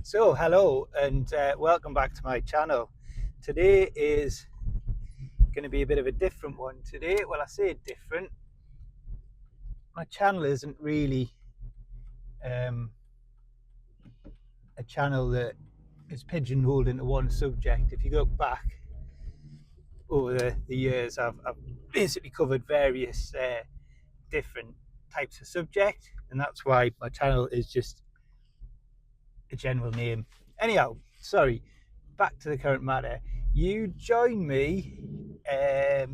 So hello and welcome back to my channel. Today is going to be a bit of a different one today. Well, I say different. My channel isn't really um, a channel that is pigeonholed into one subject. If you look back over the years, I've basically covered various different types of subject, and that's why my channel is just a general name. Anyhow, sorry, back to the current matter. You join me, as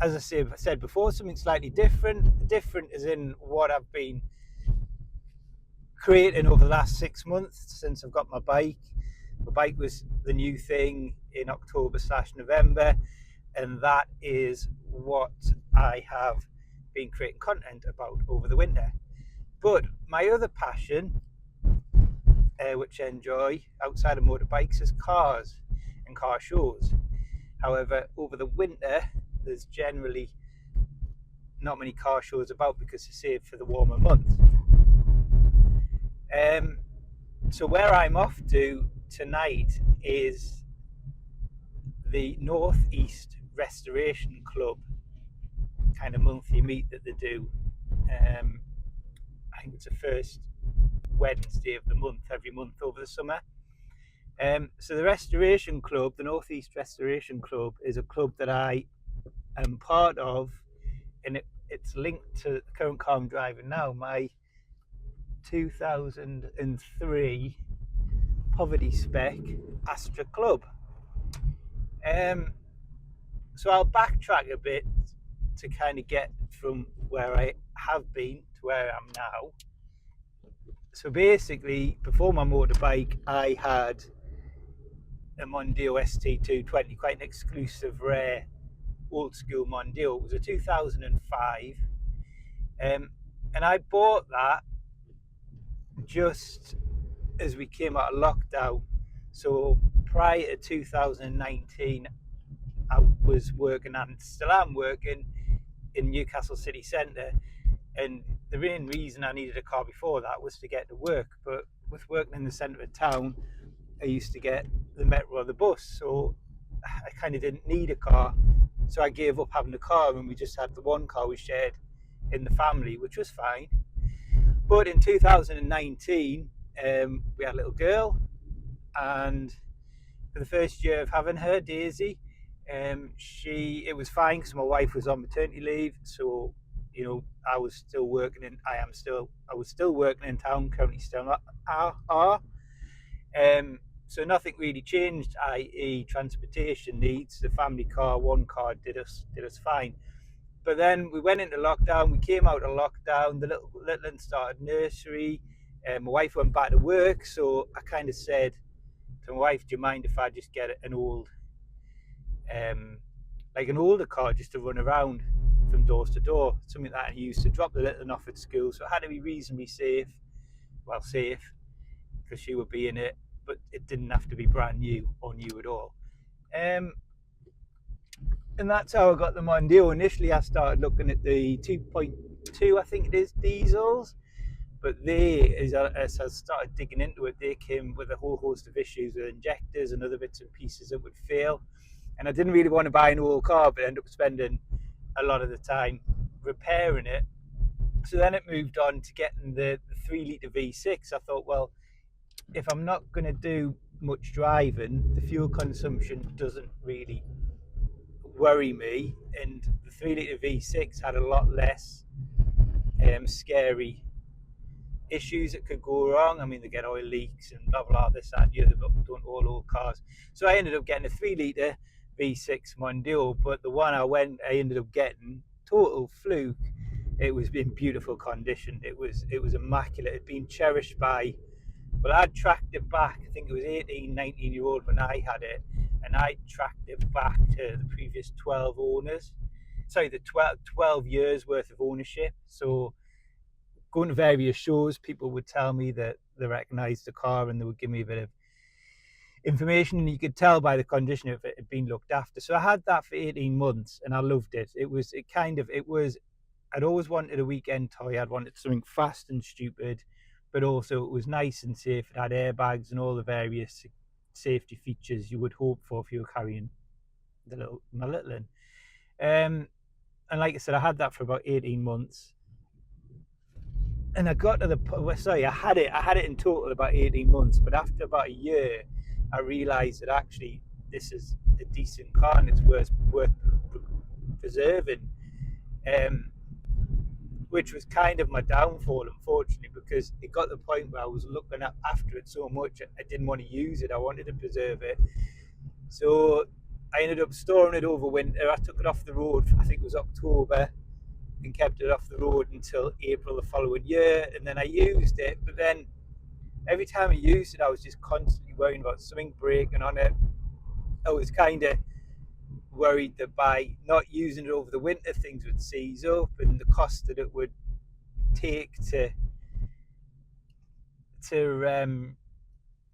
I said before, something slightly different. Different as in what I've been creating over the last 6 months since I've got my bike. My bike was the new thing in October/November, and that is what I have been creating content about over the winter. But my other passion, which I enjoy outside of motorbikes, is cars and car shows. However, over the winter, there's generally not many car shows about because they're saved for the warmer months. So where I'm off to tonight is the North East Restoration Club kind of monthly meet that they do. I think it's the first Wednesday of the month, every month over the summer. So the Restoration Club, the North East Restoration Club, is a club that I am part of, and it's linked to the current car I'm driving now, my 2003 poverty spec Astra Club. So I'll backtrack a bit to kind of get from where I have been to where I am now. So basically, before my motorbike, I had a Mondeo ST220, quite an exclusive, rare, old school Mondeo. It was a 2005, and I bought that just as we came out of lockdown. So prior to 2019, I was working and still am working in Newcastle city centre, and the main reason I needed a car before that was to get to work. But with working in the centre of town, I used to get the metro or the bus, so I kind of didn't need a car. So I gave up having a car, and we just had the one car we shared in the family, which was fine. But in 2019, we had a little girl, and for the first year of having her, Daisy, it was fine because my wife was on maternity leave. So, I was still working I was still working in town, currently still are. So nothing really changed, i.e. transportation needs. The family car, one car did us fine. But then we went into lockdown. We came out of lockdown. The little one started nursery. My wife went back to work, so I kind of said to my wife, "Do you mind if I just get an like an older car just to run around from door to door, something that I used to drop the little one off at school." So it had to be reasonably safe, because she would be in it, but it didn't have to be brand new or new at all. And that's how I got the Mondeo. Initially, I started looking at the 2.2, I think it is, diesels. But as I started digging into it, they came with a whole host of issues with injectors and other bits and pieces that would fail. And I didn't really want to buy an old car, but ended up spending a lot of the time repairing it. So then it moved on to getting the 3-litre V6. I thought, well, if I'm not going to do much driving, the fuel consumption doesn't really worry me, and the 3-litre V6 had a lot less scary issues that could go wrong. I mean, they get oil leaks and blah blah, this, that, and the other, but don't all old cars. So I ended up getting a 3-litre V6 Mondeo, but the one I ended up getting, total fluke. It was in beautiful condition. It was immaculate. It'd been cherished by, well, I'd tracked it back. I think it was 18, 19-year-old when I had it, and I tracked it back to the previous 12 owners. Sorry, the 12 years worth of ownership. So going to various shows, people would tell me that they recognised the car, and they would give me a bit of information, and you could tell by the condition if it had been looked after. So I had that for 18 months, and I loved it. I'd always wanted a weekend toy. I'd wanted something fast and stupid, but also it was nice and safe. It had airbags and all the various safety features you would hope for if you were carrying my little one. And like I said, I had that for about 18 months. And I got to I had it in total about 18 months, but after about a year, I realised that actually this is a decent car and it's worth preserving. Which was kind of my downfall, unfortunately, because it got to the point where I was looking after it so much, I didn't want to use it. I wanted to preserve it. So I ended up storing it over winter. I took it off the road, I think it was October, and kept it off the road until April the following year. And then I used it, but then every time I used it, I was just constantly worrying about something breaking on it. I was kind of worried that by not using it over the winter, things would seize up, and the cost that it would take to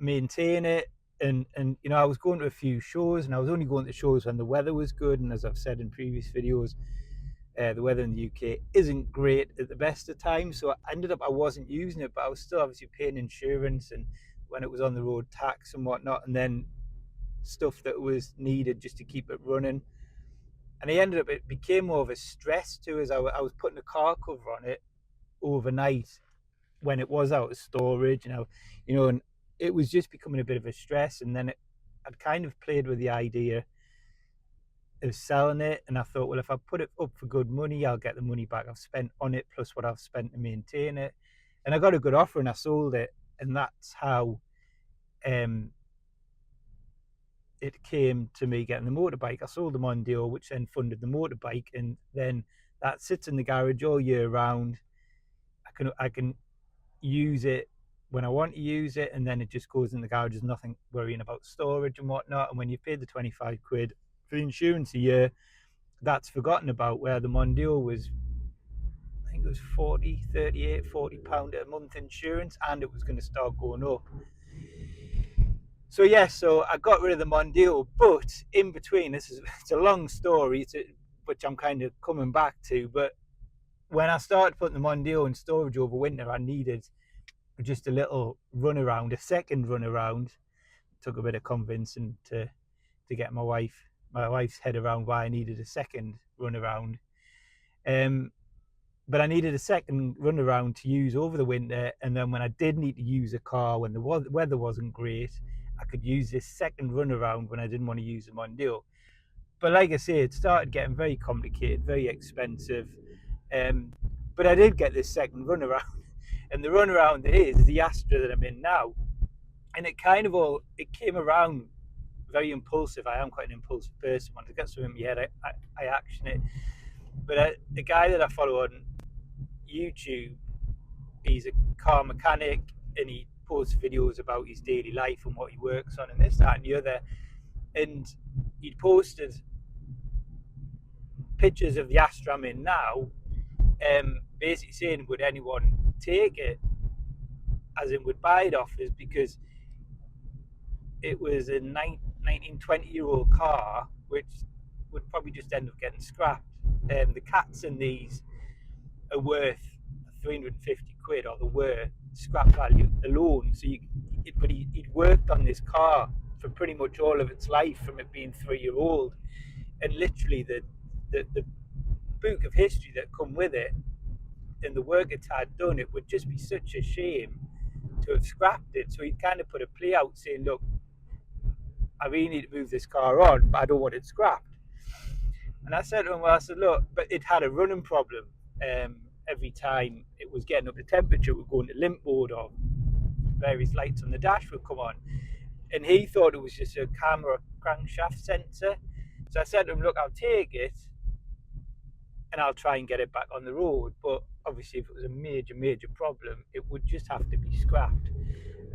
maintain it. And you know, I was going to a few shows, and I was only going to shows when the weather was good. And as I've said in previous videos, the weather in the UK isn't great at the best of times. So I wasn't using it, but I was still obviously paying insurance, and when it was on the road, tax and whatnot, and then stuff that was needed just to keep it running. And it became more of a stress too, as I was putting a car cover on it overnight when it was out of storage, and and it was just becoming a bit of a stress. And then I'd kind of played with the idea of selling it, and I thought, well, if I put it up for good money, I'll get the money back I've spent on it plus what I've spent to maintain it. And I got a good offer and I sold it, and that's how it came to me getting the motorbike. I sold the Mondeo, which then funded the motorbike, and then that sits in the garage all year round. I can use it when I want to use it, and then it just goes in the garage. There's nothing worrying about storage and whatnot. And when you've paid the 25 quid for the insurance a year, that's forgotten about. Where the Mondeo was, I think it was 40, 38, 40 pound a month insurance, and it was going to start going up. So so I got rid of the Mondeo, but in between, it's a long story, which I'm kind of coming back to. But when I started putting the Mondeo in storage over winter, I needed just a little runaround, a second runaround. It took a bit of convincing to get my wife's head around why I needed a second runaround. But I needed a second runaround to use over the winter, and then when I did need to use a car when the weather wasn't great, I could use this second runaround when I didn't want to use the Mondeo. But like I say, it started getting very complicated, very expensive. But I did get this second runaround, and the runaround is the Astra that I'm in now. And it came around very impulsive. I am quite an impulsive person. When I get something in my head, I action it. But the guy that I follow on YouTube, he's a car mechanic, and he posts videos about his daily life and what he works on and this, that, and the other. And he'd posted pictures of the Astra I'm in now, basically saying, would anyone take it, as in would buy it off us, because it was a 19-20-year-old car, which would probably just end up getting scrapped. The cats in these are worth 350 quid, or the were scrap value alone. So he'd worked on this car for pretty much all of its life, from it being 3-year-old, and literally the book of history that come with it and the work it had done, it would just be such a shame to have scrapped it. So he'd kind of put a plea out saying, look, I really need to move this car on, but I don't want it scrapped. And I said to him, look, but it had a running problem. Every time it was getting up to temperature, it would go into limp mode, or various lights on the dash would come on. And he thought it was just a camera crankshaft sensor. So I said to him, look, I'll take it and I'll try and get it back on the road. But obviously, if it was a major problem, it would just have to be scrapped.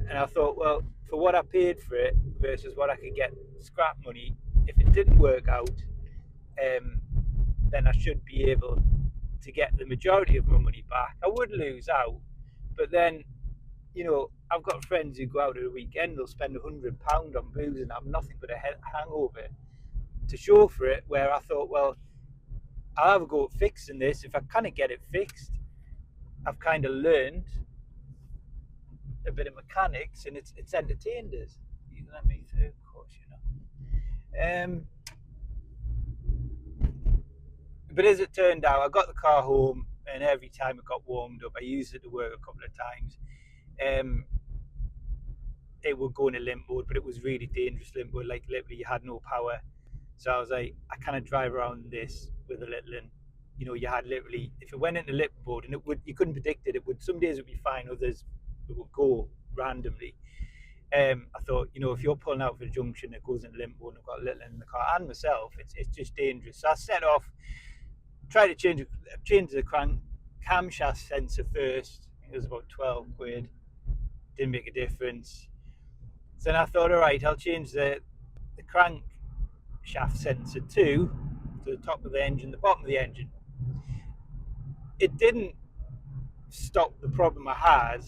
And I thought, well, for what I paid for it versus what I could get scrap money, if it didn't work out, then I should be able to get the majority of my money back. I would lose out, but then, I've got friends who go out at a weekend, they'll spend £100 on booze and have nothing but a hangover to show for it, where I thought, well, I'll have a go at fixing this. If I kind of get it fixed, I've kind of learned a bit of mechanics, and it's entertained us. You let me through, of course, you know. But as it turned out, I got the car home, and every time it got warmed up, I used it to work a couple of times. Um, it would go in a limp mode, but it was really dangerous limp mode. Like literally, you had no power. So I was like, I kind of drive around this with a little, and you know, you had literally, if it went into limp mode, and it would, you couldn't predict it. It would, some days it would be fine, others it would go randomly. I thought, you know, if you're pulling out for the junction that goes into limp mode, and I've got a little in the car and myself, it's just dangerous. So I set off, tried to change the camshaft sensor first. It was about 12 quid. Didn't make a difference. So then I thought, all right, I'll change the crankshaft sensor too, to the top of the engine, the bottom of the engine. It didn't stop the problem I had,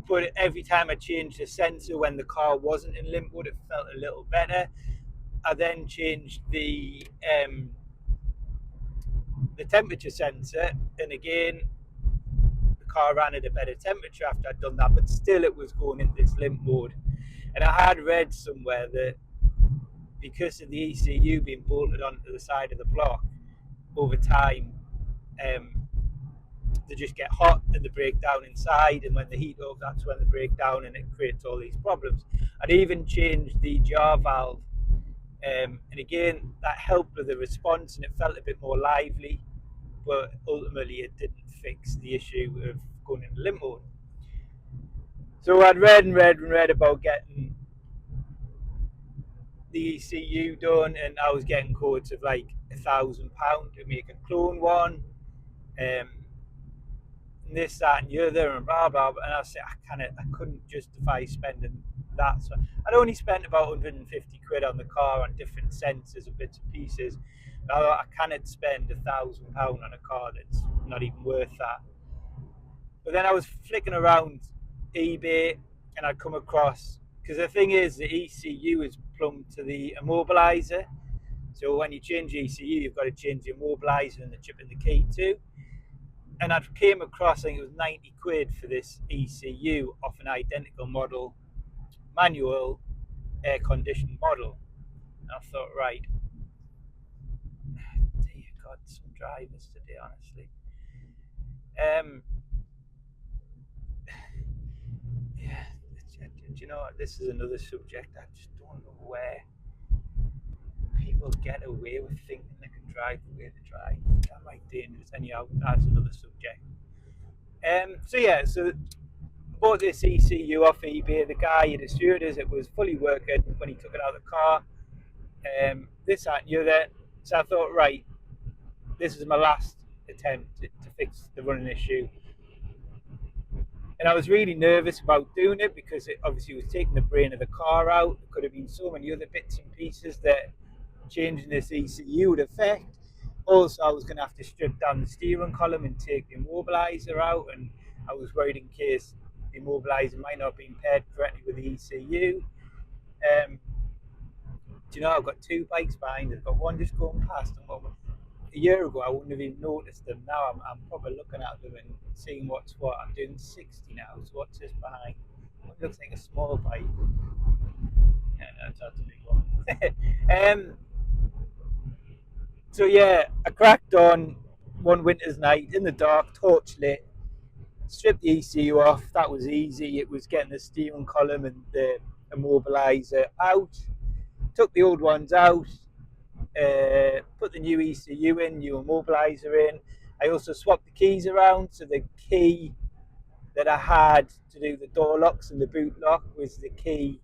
but every time I changed the sensor when the car wasn't in limp mode, it felt a little better. I then changed the temperature sensor, and again, the car ran at a better temperature after I'd done that, but still it was going into this limp mode. And I had read somewhere that because of the ECU being bolted onto the side of the block, over time, they just get hot and they break down inside, and when they heat up, that's when they break down, and it creates all these problems. I'd even changed the jar valve, and again, that helped with the response, and it felt a bit more lively, but ultimately it didn't fix the issue of going into limp mode. So I'd read and read and read about getting the ECU done, and I was getting quotes of like £1,000 to make a clone one, and this, that, and the other, and blah blah. And I said I couldn't justify spending that. So I'd only spent about 150 quid on the car on different sensors and bits and pieces. I cannot spend £1,000 on a car that's not even worth that. But then I was flicking around eBay, and I'd come across, because the thing is, the ECU is plumbed to the immobilizer. So when you change ECU, you've got to change the immobilizer and the chip and the key too. And I came across, I think it was 90 quid for this ECU off an identical model, manual, air conditioned model. And I thought, right, dear God, some drivers today, honestly. Yeah, do you know what? This is another subject. I just don't know where people get away with thinking they can drive the way they drive. That might be dangerous. Anyhow, that's another subject. So bought this ECU off eBay. The guy had assured us it was fully working when he took it out of the car. This, that, and the other. So I thought, right, this is my last attempt to fix the running issue. And I was really nervous about doing it because it obviously was taking the brain of the car out. There could have been so many other bits and pieces that changing this ECU would affect. Also, I was going to have to strip down the steering column and take the immobilizer out, and I was worried in case the immobilizer might not be paired correctly with the ECU. Do you know, I've got two bikes behind it. I've got one just going past, and one a year ago I wouldn't have even noticed them. Now I'm probably looking at them and seeing what's what. I'm doing 60 now, so what's this behind? It looks like a small bike. Yeah, no, that's a big one. So yeah, I cracked on one winter's night in the dark, torch lit, stripped the ECU off. That was easy. It was getting the steering column and the immobilizer out. Took the old ones out, put the new ECU in, new immobilizer in. I also swapped the keys around, so the key that I had to do the door locks and the boot lock was the key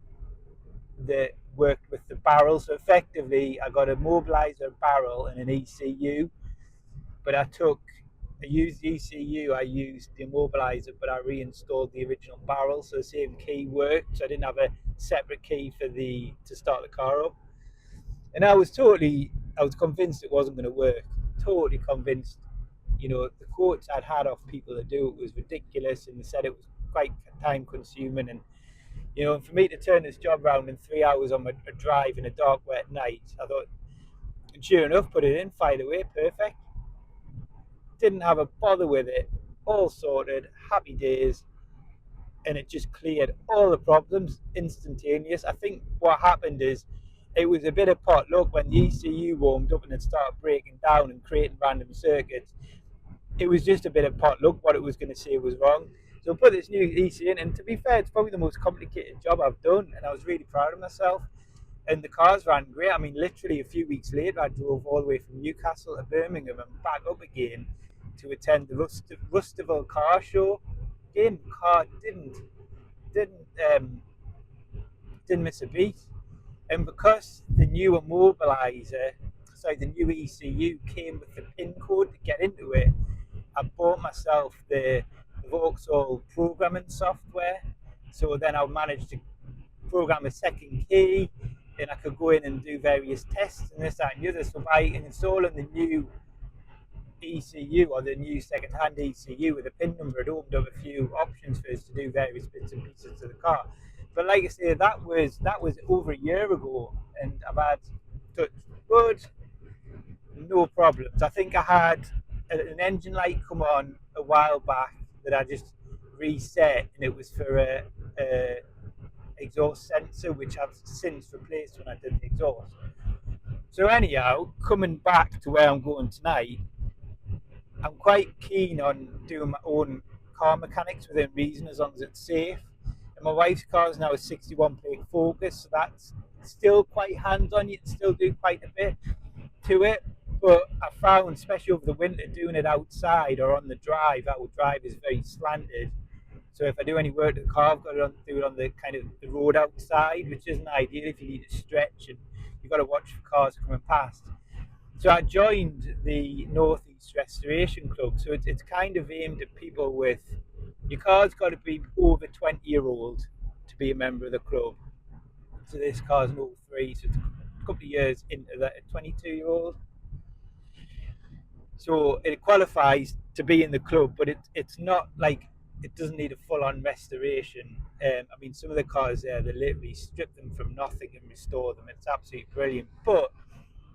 that worked with the barrel. So effectively, I got a immobilizer, barrel, and an ECU. But I used the ECU, I used the immobilizer, but I reinstalled the original barrel, so the same key worked. So I didn't have a separate key to start the car up. And I was convinced it wasn't going to work. Totally convinced. You know, the quotes I'd had off people that do it was ridiculous, and they said it was quite time consuming. And, you know, for me to turn this job around in 3 hours on a drive in a dark, wet night, I thought, and sure enough, put it in, fired away, perfect. Didn't have a bother with it, all sorted, happy days. and it just cleared all the problems instantaneous. I think what happened is it was a bit of pot luck when the ECU warmed up and it started breaking down and creating random circuits. It was just a bit of pot luck. What it was going to say was wrong. So I put this new ECU in, and to be fair, it's probably the most complicated job I've done, and I was really proud of myself. And the cars ran great. I mean, literally a few weeks later, I drove all the way from Newcastle to Birmingham and back up again to attend the Rustival car show. Game car didn't um, didn't miss a beat. And because the new immobilizer, sorry, the new ECU came with the PIN code to get into it, I bought myself the Vauxhall programming software. So then I managed to program a second key, and I could go in and do various tests and this, that, and the other. So by installing the new ECU or the new second-hand ECU with a PIN number, it opened up a few options for us to do various bits and pieces to the car. But like I say, that was over a year ago, and I've had touch wood, no problems. I think I had an engine light come on a while back that I just reset, and it was for a exhaust sensor, which I've since replaced when I did the exhaust. So anyhow, coming back to where I'm going tonight, I'm quite keen on doing my own car mechanics within reason, as long as it's safe. And my wife's car is now a 61 plate Focus, so that's still quite hands-on. You can still do quite a bit to it. But I found, especially over the winter, doing it outside or on the drive, our drive is very slanted. So if I do any work to the car, I've got to do it on the kind of the road outside, which isn't ideal if you need to stretch and you've got to watch for cars coming past. So I joined the Northeast Restoration Club. So it's kind of aimed at people with, your car's got to be over 20-year-old to be a member of the club. So this car's an 03, so it's a couple of years into that, a 22-year-old. So it qualifies to be in the club, but it's not like, it doesn't need a full-on restoration. I mean, some of the cars there, they literally strip them from nothing and restore them. It's absolutely brilliant. But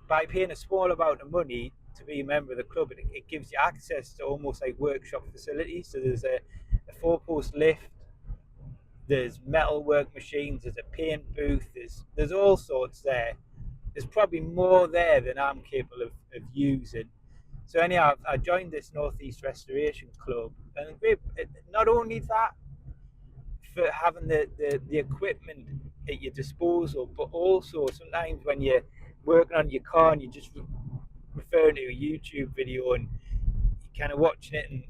by paying a small amount of money to be a member of the club, it gives you access to almost like workshop facilities. So there's a four-post lift, there's metalwork machines, there's a paint booth, there's all sorts there. There's probably more there than I'm capable of using. So anyhow, I joined this Northeast Restoration Club, and not only that, for having the equipment at your disposal, but also sometimes when you're working on your car and you're just referring to a YouTube video and you're kind of watching it, and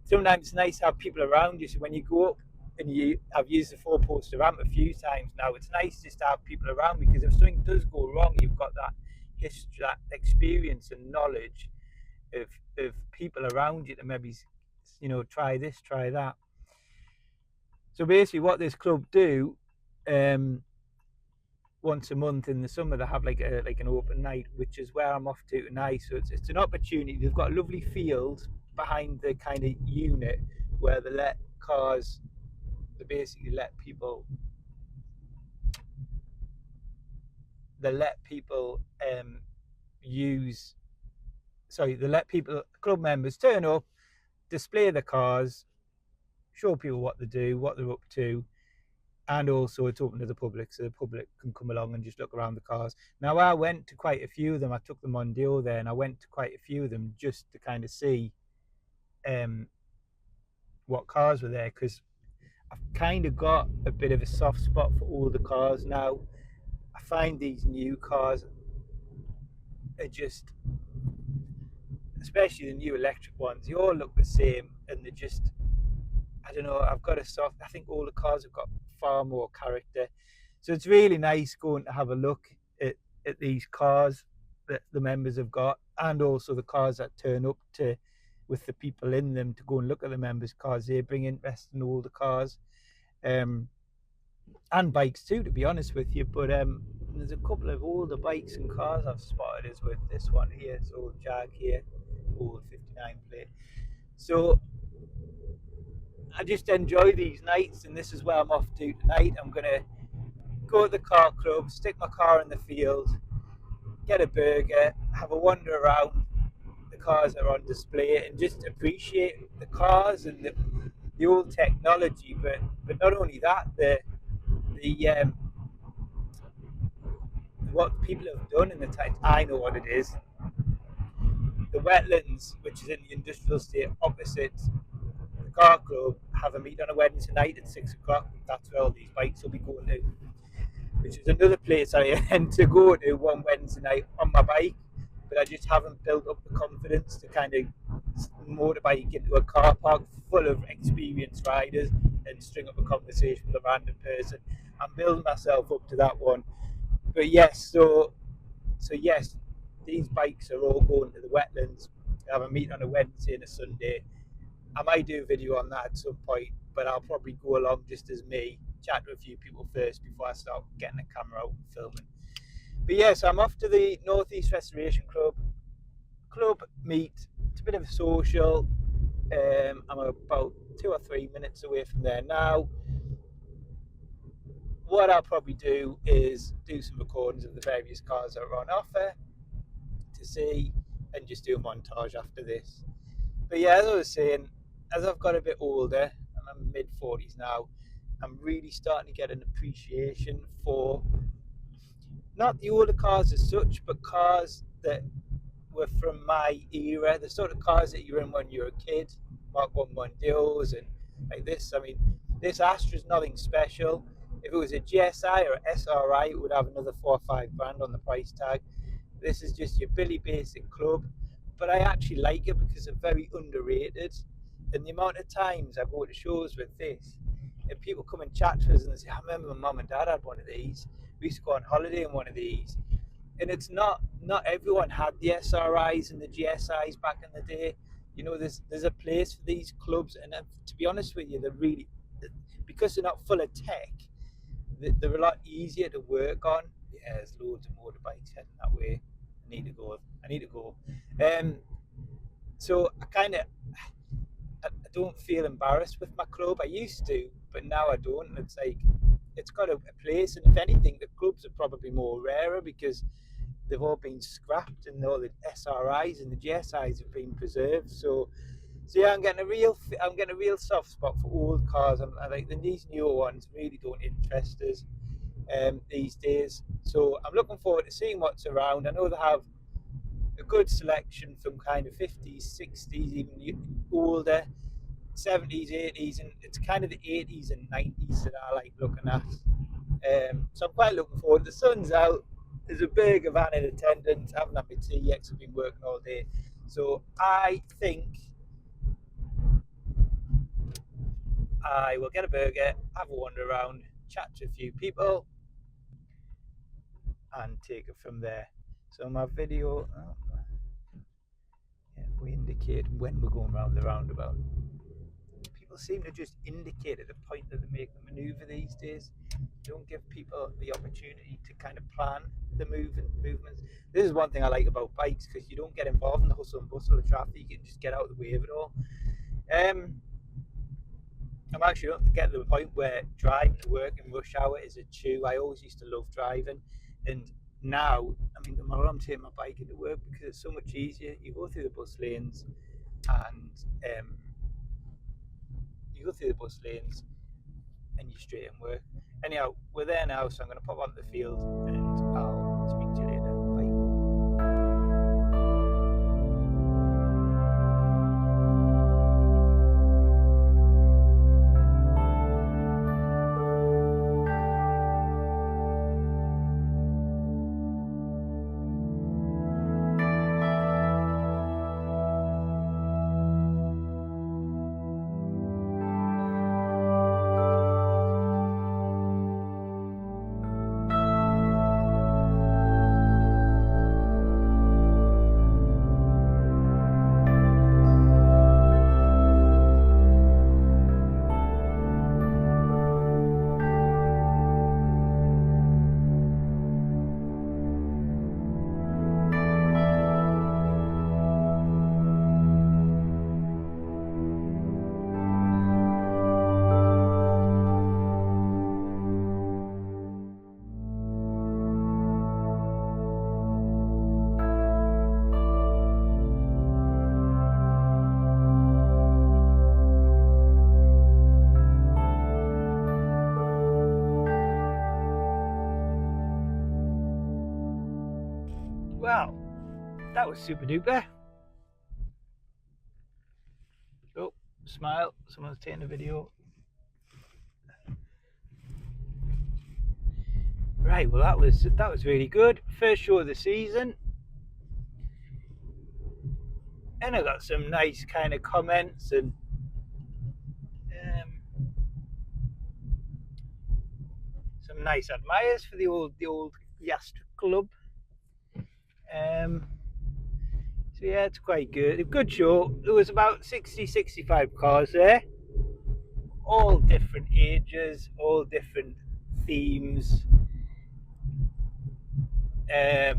sometimes it's nice to have people around you. So when you go up, and I've used the four-poster ramp a few times now, it's nice just to have people around, because if something does go wrong, you've got that history, that experience and knowledge of people around you to maybe, try this, try that. So basically what this club do, once a month in the summer, they have like an open night, which is where I'm off to tonight. So it's an opportunity. They've got a lovely field behind the kind of unit where they basically let people club members turn up, display the cars, show people what they do, what they're up to, and also it's open to the public, so the public can come along and just look around the cars. Now, I went to quite a few of them. I took them on deal there, and I went to quite a few of them just to kind of see what cars were there, because I've kind of got a bit of a soft spot for all the cars now. I find these new cars are just, especially the new electric ones, they all look the same, and they're just, I don't know, I think all the cars have got far more character. So it's really nice going to have a look at these cars that the members have got, and also the cars that turn up to with the people in them to go and look at the members' cars. They bring interest in all the cars, and bikes too, to be honest with you. But there's a couple of older bikes and cars I've spotted, as with this one here, it's old Jag here, old 59 plate. So I just enjoy these nights, and this is where I'm off to tonight. I'm going to go to the car club, stick my car in the field, get a burger, have a wander around the cars that are on display, and just appreciate the cars and the old technology, but not only that, the what people have done in the time. I know what it is. The wetlands, which is in the industrial estate opposite the car club, have a meet on a Wednesday night at 6 o'clock. That's where all these bikes will be going to, which is another place I intend to go to one Wednesday night on my bike, but I just haven't built up the confidence to kind of motorbike into a car park full of experienced riders and string up a conversation with a random person. I'm building myself up to that one. But yes, so yes, these bikes are all going to the wetlands. I have a meet on a Wednesday and a Sunday. I might do a video on that at some point, but I'll probably go along just as me, chat to a few people first before I start getting the camera out and filming. But yes, I'm off to the Northeast Restoration Club meet. It's a bit of a social. I'm about 2 or 3 minutes away from there now. What I'll probably do is do some recordings of the various cars that are on offer to see, and just do a montage after this. But yeah, as I was saying, as I've got a bit older, and I'm mid-40s now, I'm really starting to get an appreciation for not the older cars as such, but cars that were from my era, the sort of cars that you were in when you were a kid, Mark 1 Mondeos and like this. I mean, this Astra's nothing special. If it was a GSI or SRI, it would have another 4 or 5 grand on the price tag. This is just your Billy Basic club, but I actually like it because it's very underrated. And the amount of times I go to shows with this, and people come and chat to us and they say, I remember my mum and dad had one of these. We used to go on holiday in one of these. And it's not everyone had the SRIs and the GSIs back in the day. You know, there's a place for these clubs, and to be honest with you, they're really, because they're not full of tech, they're a lot easier to work on. Yeah, there's loads of motorbikes heading that way. I need to go. So I don't feel embarrassed with my club. I used to, but now I don't. And it's like, it's got a place, and if anything, the clubs are probably more rarer because they've all been scrapped, and all the SRIs and the GSIs have been preserved. So yeah, I'm getting a real soft spot for old cars. I like these newer ones really don't interest us these days. So I'm looking forward to seeing what's around. I know they have a good selection from kind of 50s, 60s, even older, 70s, 80s, and it's kind of the 80s and 90s that I like looking at. So I'm quite looking forward. The sun's out. There's a burger van in attendance. I haven't had my tea yet because I've been working all day. So I think I will get a burger, have a wander around, chat to a few people, and take it from there. So my video, we indicate when we're going around the roundabout. People seem to just indicate at the point that they make the manoeuvre these days. Don't give people the opportunity to kind of plan the movements. This is one thing I like about bikes, because you don't get involved in the hustle and bustle of traffic. You can just get out of the way of it all. I'm actually getting to the point where driving to work in rush hour is a chew. I always used to love driving, and now, I mean, tomorrow I'm taking my bike into work because it's so much easier. You go through the bus lanes, and you're straight in work. Anyhow, we're there now, so I'm going to pop onto the field, and I'll speak to you later. Bye. Well, that was super duper. Oh, smile, someone's taking a video. Right, well that was really good. First show of the season. And I got some nice kind of comments and some nice admirers for the old Astra Club. So yeah, it's quite good. A good show. There was about 65 cars there, all different ages, all different themes. I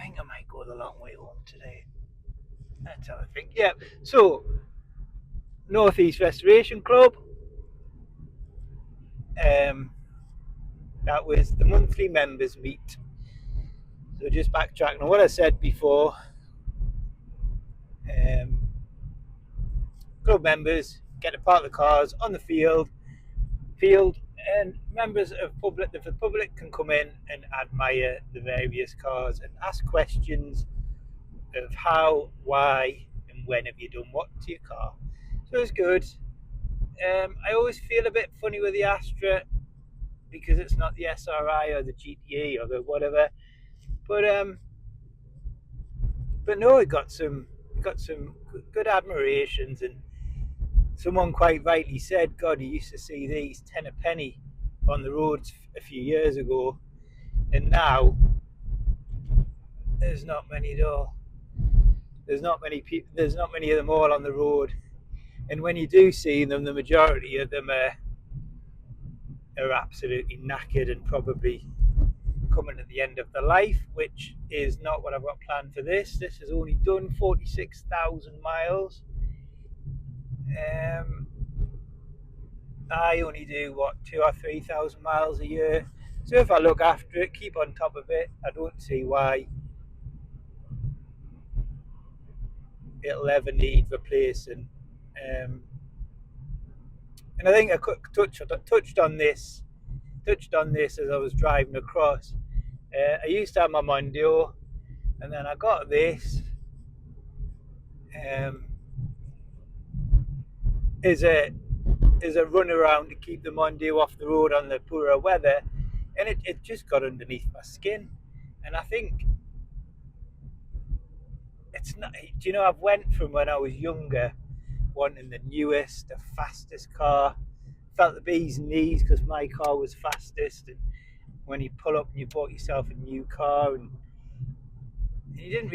think I might go the long way home today. That's how I think. Yeah. So, Northeast Restoration Club. That was the monthly members meet. So just backtracking on what I said before. Club members get to park the cars on the field, and members of the public can come in and admire the various cars and ask questions of how, why, and when have you done what to your car. So it's good. I always feel a bit funny with the Astra because it's not the SRI or the GTE or the whatever, but no, it got some good admirations, and someone quite rightly said, God, you used to see these 10 a penny on the roads a few years ago, and now there's not many at all. There's not many people. There's not many of them all on the road, and when you do see them, the majority of them are absolutely knackered and probably coming at the end of their life, which is not what I've got planned for this. This has only done 46,000 miles. I only do 2,000 or 3,000 miles a year. So if I look after it, keep on top of it, I don't see why it'll ever need replacing. And I think I touched on this as I was driving across. I used to have my Mondeo, and then I got this. Is a run around to keep the Mondeo off the road on the poorer weather, and it just got underneath my skin. And I think it's not. Do you know? I've went from when I was younger, wanting the newest, the fastest car, felt the bee's knees because my car was fastest, and when you pull up and you bought yourself a new car, and you didn't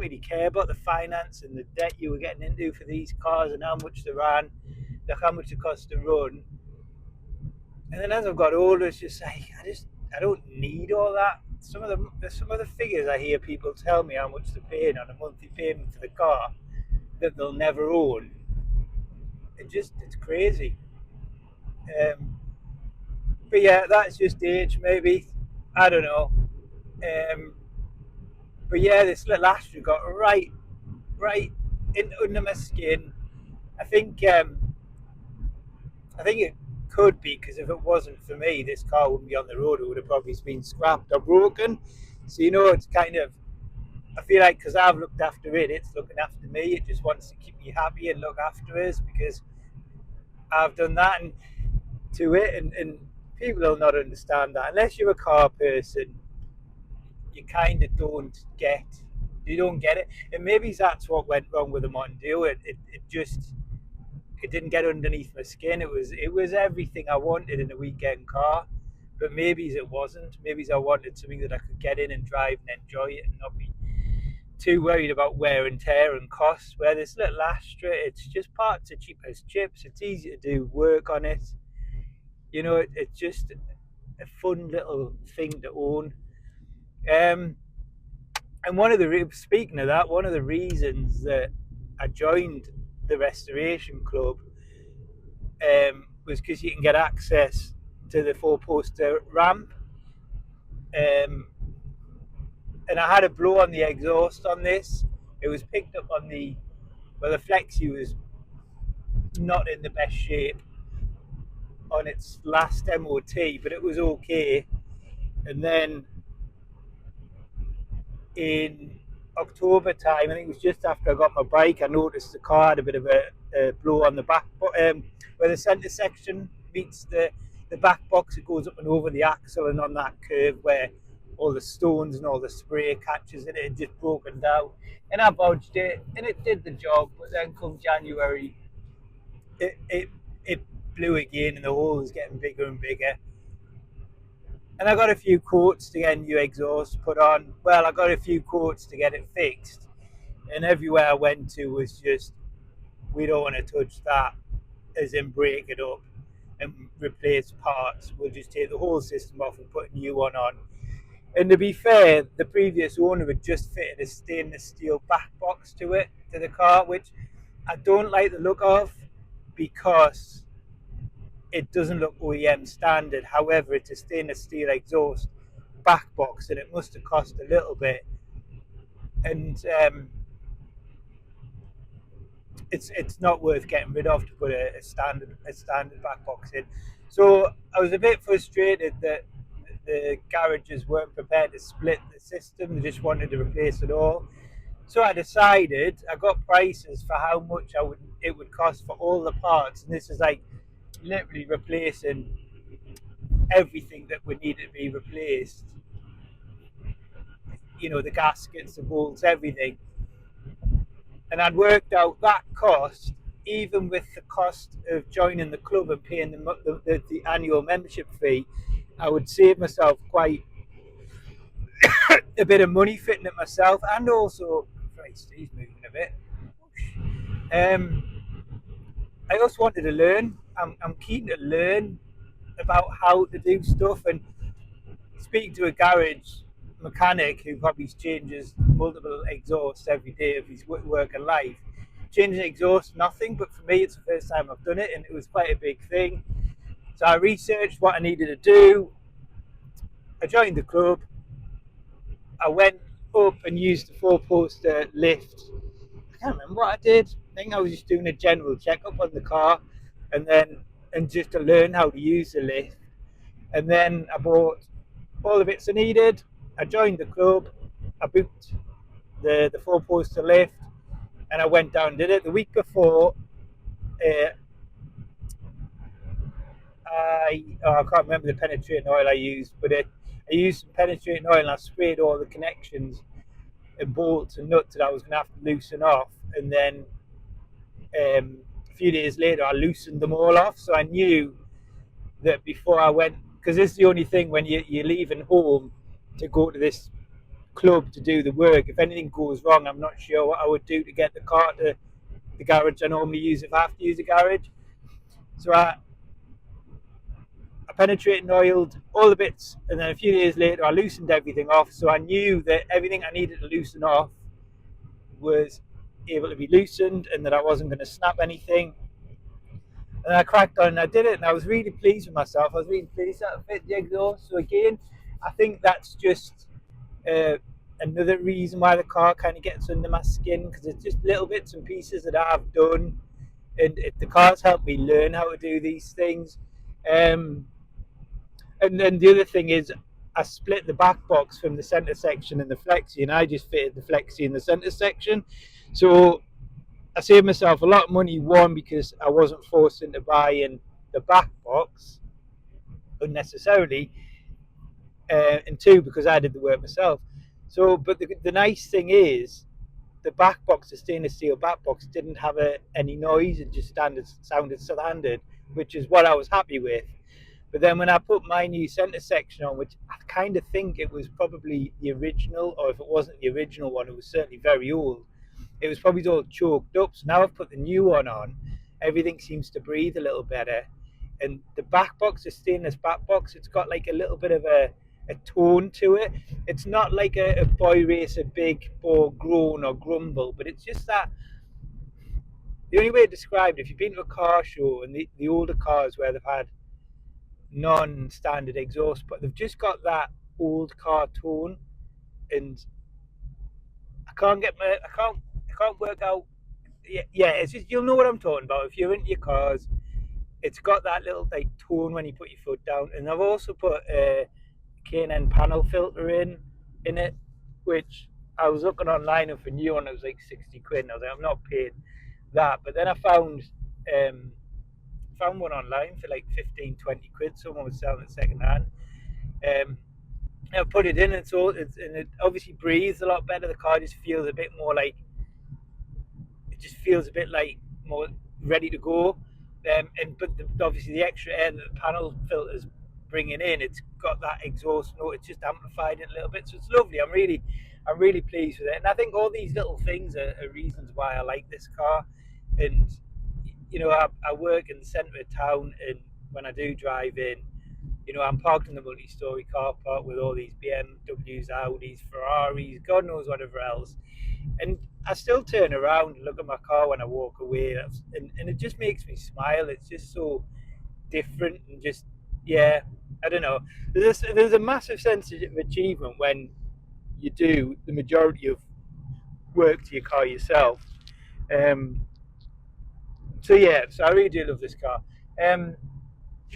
really care about the finance and the debt you were getting into for these cars and how much they ran, like how much it cost to run. And then as I've got older, it's just like I don't need all that. Some of the figures I hear people tell me how much they're paying on a monthly payment for the car that they'll never own. It's crazy. But yeah, that's just age, maybe. I don't know. But yeah, this little Astra got right in under my skin. I think it could be, because if it wasn't for me, this car wouldn't be on the road. It would have probably been scrapped or broken. So it's kind of, I feel like because I've looked after it, it's looking after me. It just wants to keep me happy and look after us because I've done that to it, and people will not understand that unless you're a car person. You kind of don't get it, and maybe that's what went wrong with the Mondeo. It didn't get underneath my skin. It was everything I wanted in a weekend car, but maybe it wasn't. Maybe I wanted something that I could get in and drive and enjoy it and not be too worried about wear and tear and costs. Where this little Astra, it's just parts are cheap as chips. It's easy to do work on it. It's just a fun little thing to own. And speaking of that, one of the reasons that I joined the Restoration Club was because you can get access to the four-poster ramp. And I had a blow on the exhaust on this. It was picked up on the Flexi was not in the best shape. on its last MOT, but it was okay. And then in October time, I think it was just after I got my bike, I noticed the car had a bit of a blow on the back, where the centre section meets the back box. It goes up and over the axle, and on that curve where all the stones and all the spray catches in it, it just broken down. And I bodged it, and it did the job. But then come January, it blew again, and the hole was getting bigger and bigger. And I got a few quotes to get new exhaust put on. Well, I got a few quotes to get it fixed, and everywhere I went to was just, we don't want to touch that, as in break it up and replace parts. We'll just take the whole system off and put a new one on. And to be fair, the previous owner had just fitted a stainless steel back box to the car, which I don't like the look of because it doesn't look OEM standard. However, it's a stainless steel exhaust back box, and it must have cost a little bit. And it's not worth getting rid of to put a standard back box in. So I was a bit frustrated that the garages weren't prepared to split the system. They just wanted to replace it all. So I decided, I got prices for how much it would cost for all the parts, and this is like literally replacing everything that would need to be replaced. You know, the gaskets, the bolts, everything. And I'd worked out that cost, even with the cost of joining the club and paying the annual membership fee, I would save myself quite a bit of money fitting it myself. And also, Christ, he's moving a bit. Um, I also wanted to learn. I'm keen to learn about how to do stuff, and speaking to a garage mechanic who probably changes multiple exhausts every day of his work and life. Changing exhaust, nothing, but for me, it's the first time I've done it, and it was quite a big thing. So I researched what I needed to do. I joined the club. I went up and used the four-poster lift. I can't remember what I did. I think I was just doing a general checkup on the car, and just to learn how to use the lift. And then I bought all the bits I needed. I joined the club. I booked the four-poster lift, and I went down and did it. The week before, I can't remember the penetrating oil I used, but I used some penetrating oil, and I sprayed all the connections and bolts and nuts that I was going to have to loosen off. And then a few days later, I loosened them all off. So I knew that before I went, because this is the only thing when you're leaving home to go to this club to do the work. If anything goes wrong, I'm not sure what I would do to get the car to the garage I normally use if I have to use a garage. So I penetrated and oiled all the bits, and then a few days later I loosened everything off. So I knew that everything I needed to loosen off was able to be loosened, and that I wasn't going to snap anything. And I cracked on and I did it, and I was really pleased with myself. I was really pleased that I fit the exhaust. So again, I think that's just another reason why the car kind of gets under my skin, because it's just little bits and pieces that I've done, and the car's helped me learn how to do these things. And then the other thing is, I split the back box from the center section and the flexi, and I just fitted the flexi in the center section. So I saved myself a lot of money, one, because I wasn't forced into buying the back box unnecessarily, and two, because I did the work myself. So, but the nice thing is, the back box, the stainless steel back box, didn't have any noise. It just sounded standard, which is what I was happy with. But then when I put my new center section on, which I kind of think it was probably the original, or if it wasn't the original one, it was certainly very old. It was probably all choked up. So now I've put the new one on, everything seems to breathe a little better. And the back box, the stainless back box, it's got like a little bit of a tone to it. It's not like a boy racer big bore groan or grumble, but it's just that. The only way to describe it, if you've been to a car show and the older cars where they've had non-standard exhaust, but they've just got that old car tone, and I can't work out. Yeah, it's just, you'll know what I'm talking about if you're into your cars. it's got that little like tone when you put your foot down. And I've also put a K&N panel filter in it, which I was looking online and for new one it was like 60 quid. And I was like, I'm not paying that. But then I found one online for like 15, 20 quid. Someone was selling it second hand. I put it in, and and it obviously breathes a lot better. The car just feels a bit more like, it just feels a bit like more ready to go. But obviously the extra air that the panel filters bringing in, it's got that exhaust note. It's just amplified it a little bit, so it's lovely. I'm really pleased with it, and I think all these little things are reasons why I like this car. And I work in the centre of town, and when I do drive in, I'm parked in the multi-story car park with all these BMWs, Audis, Ferraris, God knows whatever else. And I still turn around and look at my car when I walk away, and it just makes me smile. It's just so different, and just, yeah, I don't know. There's a massive sense of achievement when you do the majority of work to your car yourself. Um, so I really do love this car. Um,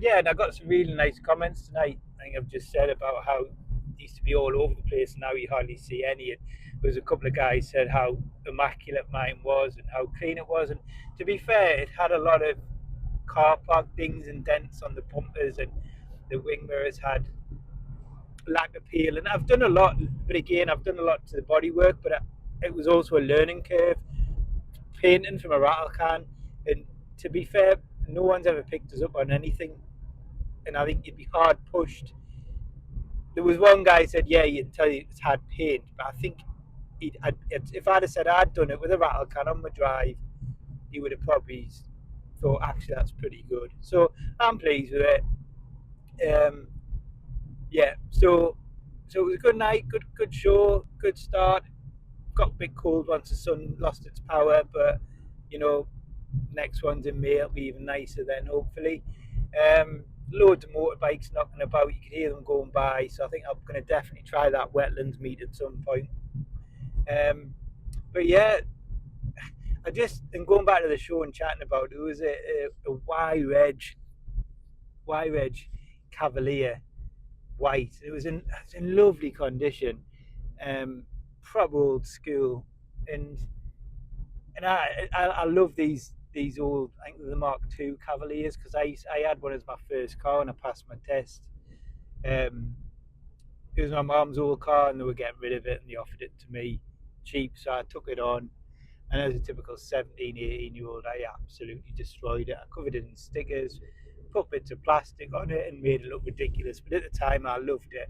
yeah, and I got some really nice comments tonight. I think I've just said about how it used to be all over the place, and now you hardly see any. And there was a couple of guys said how immaculate mine was and how clean it was. And to be fair, it had a lot of car park dings and dents on the bumpers, and the wing mirrors had lack of peel. And I've done a lot, but again, I've done a lot to the bodywork. But it was also a learning curve, painting from a rattle can. And to be fair, no one's ever picked us up on anything, and I think you'd be hard pushed. There was one guy who said, "Yeah, you'd tell you it's had paint," but I think if I'd have said I'd done it with a rattle can on my drive, he would have probably thought, "Actually, that's pretty good." So I'm pleased with it. Yeah, so it was a good night, good show, good start. Got a bit cold once the sun lost its power, but you know, next one's in May. It'll be even nicer then, hopefully. Loads of motorbikes knocking about. You can hear them going by. So I think I'm going to definitely try that wetlands meet at some point. But yeah, and going back to the show and chatting about it, was a Y-Reg Cavalier white. It's in lovely condition, proper old school, and I love these old, I think they're the Mark II Cavaliers, because I had one as my first car and I passed my test. Um, it was my mum's old car and they were getting rid of it and they offered it to me cheap, so I took it on. And as a typical 17, 18-year-old, I absolutely destroyed it. I covered it in stickers, put bits of plastic on it and made it look ridiculous. But at the time, I loved it.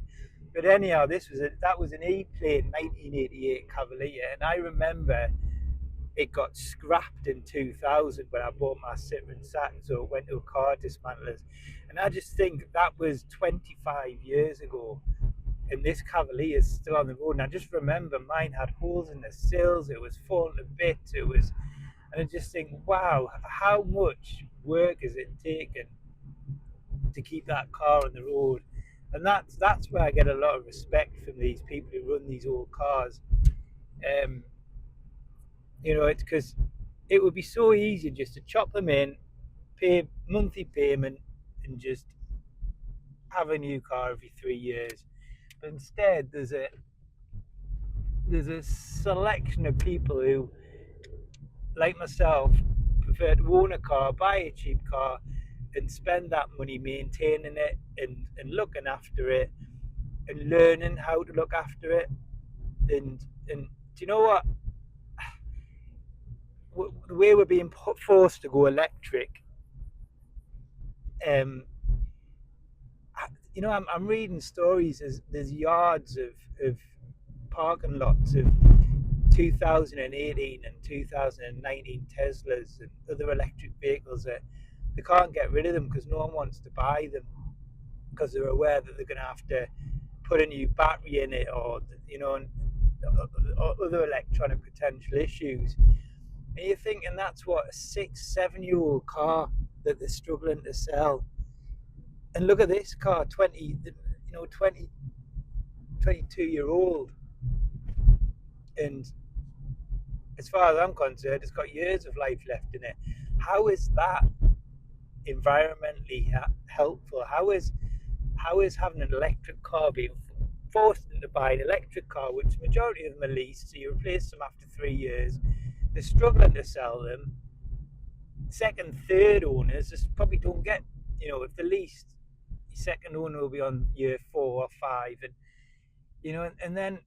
But anyhow, that was an E-plate 1988 Cavalier, and I remember it got scrapped in 2000 when I bought my Citroen Saturn, so it went to a car dismantlers. And I just think that was 25 years ago, and this Cavalier is still on the road. And I just remember mine had holes in the sills, it was falling to bits, and I just think, wow, how much work has it taken to keep that car on the road? And that's where I get a lot of respect from these people who run these old cars. Um, it's because it would be so easy just to chop them in, pay monthly payment, and just have a new car every 3 years. But instead, there's a selection of people who, like myself, prefer to own a car, buy a cheap car, and spend that money maintaining it and looking after it and learning how to look after it. And do you know what? The way we're being forced to go electric, I'm reading stories. There's yards of parking lots of 2018 and 2019 Teslas and other electric vehicles that they can't get rid of them because no one wants to buy them, because they're aware that they're going to have to put a new battery in it, or other electronic potential issues. And you're thinking, that's what, a 6-7-year-old car that they're struggling to sell. And look at this car, 22-year-old. And as far as I'm concerned, it's got years of life left in it. How is that environmentally helpful? How is having an electric car being forced into buying an electric car, which majority of them are leased, so you replace them after 3 years. They're struggling to sell them. Second, third owners just probably don't get, if the leased, your second owner will be on year 4 or 5, and then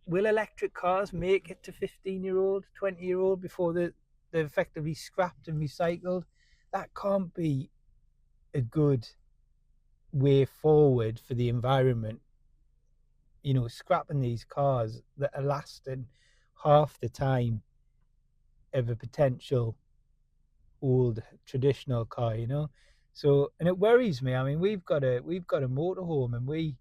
will electric cars make it to 15-year-old, 20-year-old before they're effectively scrapped and recycled? That can't be a good way forward for the environment. Scrapping these cars that are lasting half the time of a potential old traditional car, So, and it worries me. I mean, we've got a motorhome, and we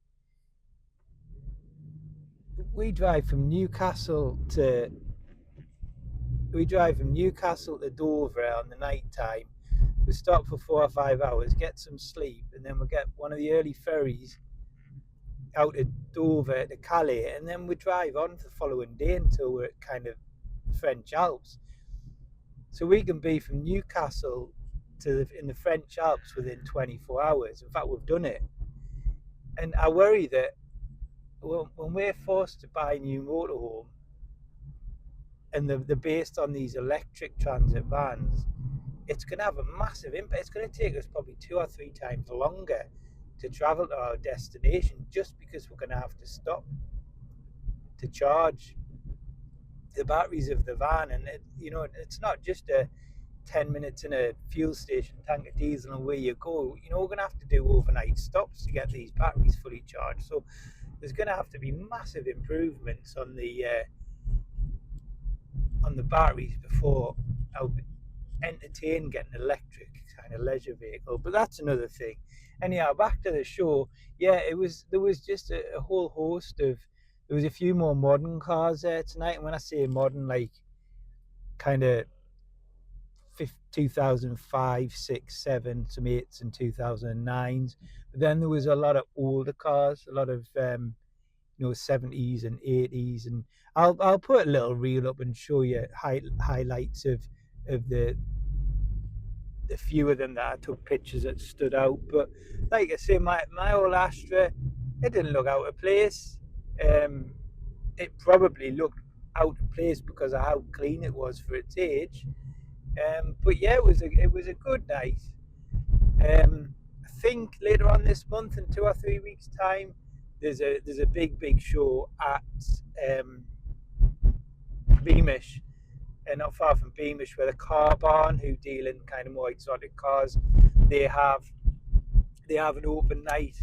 drive from Newcastle to Dover on the night time. We stop for 4 or 5 hours, get some sleep, and then we get one of the early ferries out of Dover to Calais, and then we drive on the following day until we're at kind of French Alps. So we can be from Newcastle in the French Alps within 24 hours. In fact, we've done it. And I worry that when we're forced to buy a new motorhome, and they're based on these electric transit vans, it's going to have a massive impact. It's going to take us probably 2 or 3 times longer to travel to our destination, just because we're going to have to stop to charge the batteries of the van. And it's not just a 10 minutes in a fuel station, tank of diesel, and away you go. We're going to have to do overnight stops to get these batteries fully charged. So there's going to have to be massive improvements on the batteries before I'll entertain getting an electric kind of leisure vehicle. But that's another thing. Anyhow, back to the show. Yeah, there was just a whole host of, there was a few more modern cars there tonight. And when I say modern, like kind of 2005, 6, 7, some 8s and 2009s. But then there was a lot of older cars, a lot of 70s and 80s, and I'll put a little reel up and show you highlights of the few of them that I took pictures that stood out. But like I say, my old Astra, it didn't look out of place. It probably looked out of place because of how clean it was for its age. But yeah, it was a good night. I think later on this month, in 2 or 3 weeks' time, there's a big show at Beamish, and not far from Beamish, where the Car Barn, who deal in kind of more exotic cars, they have an open night,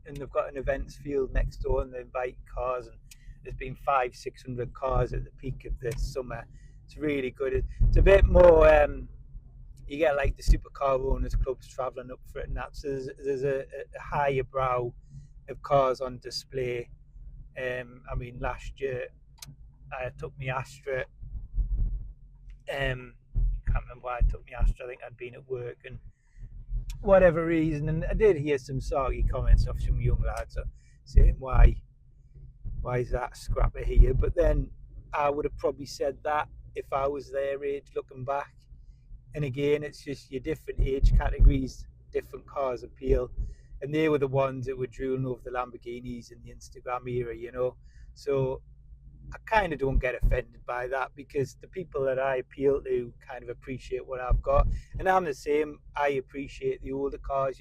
and they've got an events field next door, and they invite cars, and there's been 500-600 cars at the peak of this summer. It's really good. It's a bit more, you get like the supercar owners clubs travelling up for it and that. So there's a higher brow of cars on display. I mean, last year I took my Astra. Can't remember why I took my Astra. I think I'd been at work and whatever reason, and I did hear some sarky comments off some young lads saying why is that scrapper here? But then I would have probably said that if I was their age, looking back. And again, it's just your different age categories, different cars appeal, and they were the ones that were drooling over the Lamborghinis in the Instagram era, So I kind of don't get offended by that, because the people that I appeal to kind of appreciate what I've got, and I'm the same. I appreciate the older cars.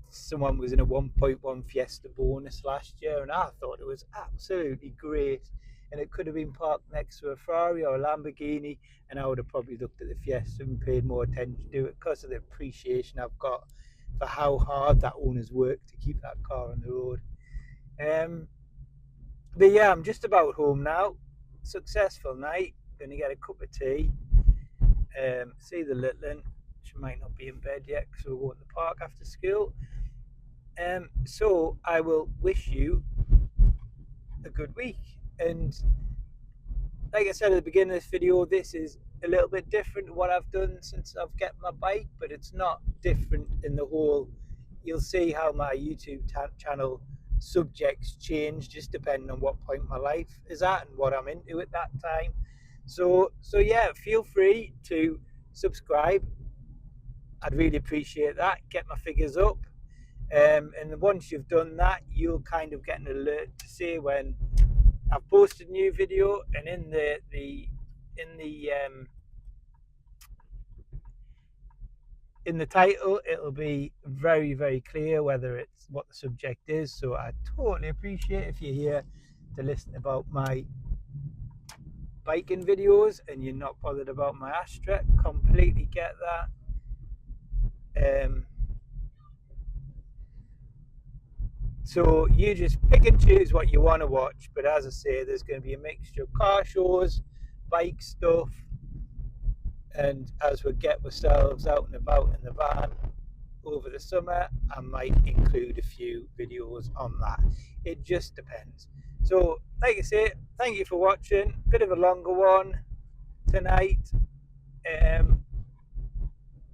Someone was in a 1.1 Fiesta bonus last year, and I thought it was absolutely great. And it could have been parked next to a Ferrari or a Lamborghini, and I would have probably looked at the Fiesta and paid more attention to it because of the appreciation I've got for how hard that owner's worked to keep that car on the road. But yeah, I'm just about home now. Successful night. Going to get a cup of tea. See the little one. She might not be in bed yet because we'll go to the park after school. So I will wish you a good week. And like I said at the beginning of this video, this is a little bit different to what I've done since I've got my bike, but it's not different in the whole. You'll see how my YouTube channel subjects change just depending on what point my life is at and what I'm into at that time. So yeah, feel free to subscribe, I'd really appreciate that. Get my figures up. And once you've done that, you'll kind of get an alert to say when I've posted a new video, and in the title it'll be very, very clear whether it's what the subject is. So I totally appreciate if you're here to listen about my biking videos and you're not bothered about my Astra. Completely get that. So you just pick and choose what you want to watch, but as I say, there's going to be a mixture of car shows, bike stuff, and as we get ourselves out and about in the van over the summer, I might include a few videos on that. It just depends. So like I say, thank you for watching. Bit of a longer one tonight,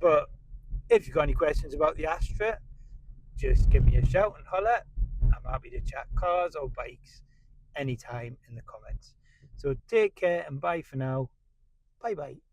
but if you've got any questions about the Astra, just give me a shout and holler. I'm happy to chat cars or bikes anytime in the comments. So take care and bye for now. Bye bye.